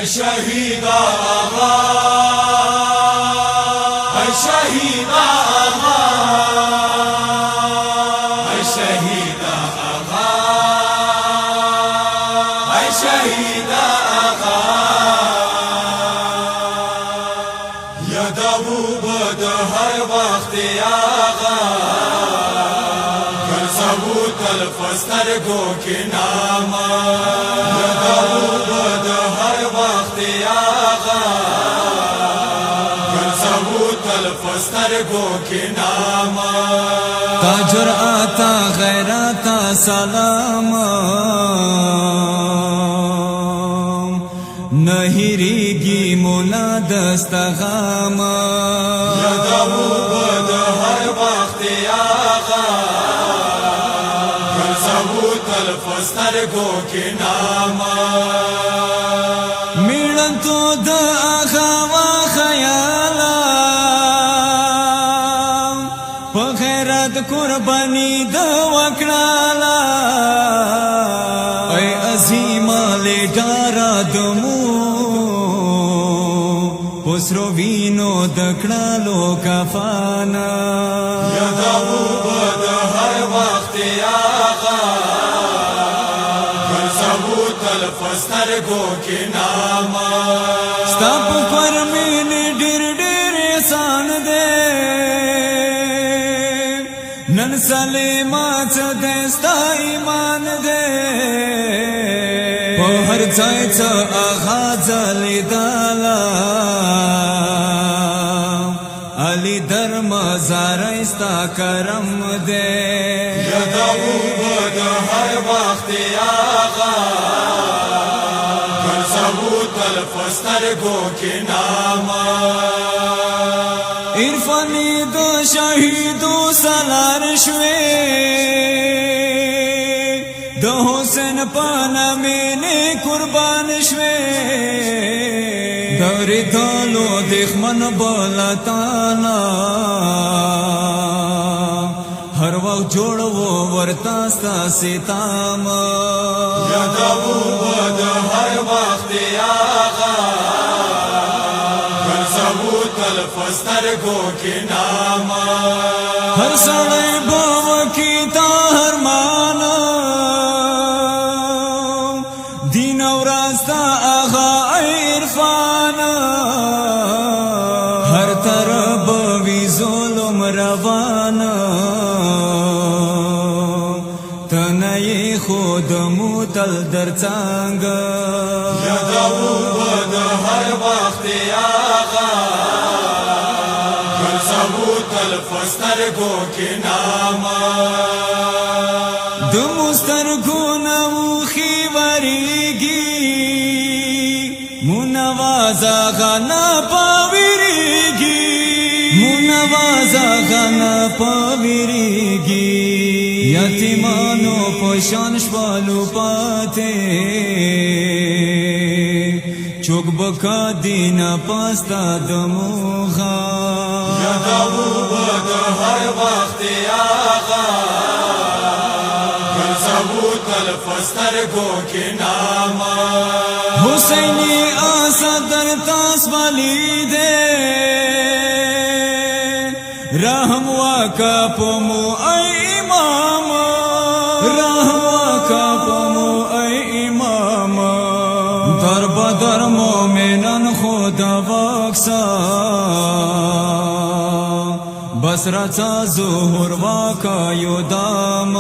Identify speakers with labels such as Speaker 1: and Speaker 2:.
Speaker 1: شهید آقا شهید آقا شهید آقا شهید آقا یادو بد هر وقت آقا گرزو تلفستر گو کی ناما یادو بد هر وقت آقا گرزو تلفستر گو کی ناما
Speaker 2: تا جرأتا غیرتا سلام نهیریگی مولا دستغام
Speaker 1: یادو بد هر وقت آقا گرزو تلفستر گو کی ناما
Speaker 2: میړن تو د آخا وا خیالا په غیرت قربانی د وکړالا ای عظیم له ډارا دمو پسرو وینو د کړهلو کفانا
Speaker 1: یادو بد هر وخت آقا گرزو تلفستر گو کی ناما
Speaker 2: ستا په فرمین ډیر ډیر احسان دے نن سلیمات دستا ایمان دے په هر ځای څه آغاز لیدالا علی در مزار استا کرم دے
Speaker 1: یادو بد هر وخت آقا گرزو تلفستر گو کی ناما
Speaker 2: عرفانی دو شهیدو سالار شوی دو حسین پانا مینی قربان شوی دوری دالو دخمن بولتانا هر وقت جوڑو ورتاستا ستام
Speaker 1: یادو بد هر وقت آقا گرزو تلفستر گو کی ناما
Speaker 2: هر سړی باوکی تا هر مانا دین او راستا آغا عرفانا هر طرف وی ظلم روانا تنئی خود موتل در څنګ
Speaker 1: یادو بد هر وخت آقا گرزو تلفستر گو کی ناما
Speaker 2: د مسترګو نو خیوریږي منوازا غنا پاویریږي منوازا غنا پاویریږي یتیمانو پشان شپالو پاته چوک بکا دینا پاستا دموغا
Speaker 1: یادو بد هر وقت آقا گرزو تلفستر گو کی ناما
Speaker 2: حسینی آسا در تاس والی دے رحم واقع پمو ای امام رحم واقع پمو ای امام در بدر مومنان خدا واکسا بس رچا ظهور واقع یو دام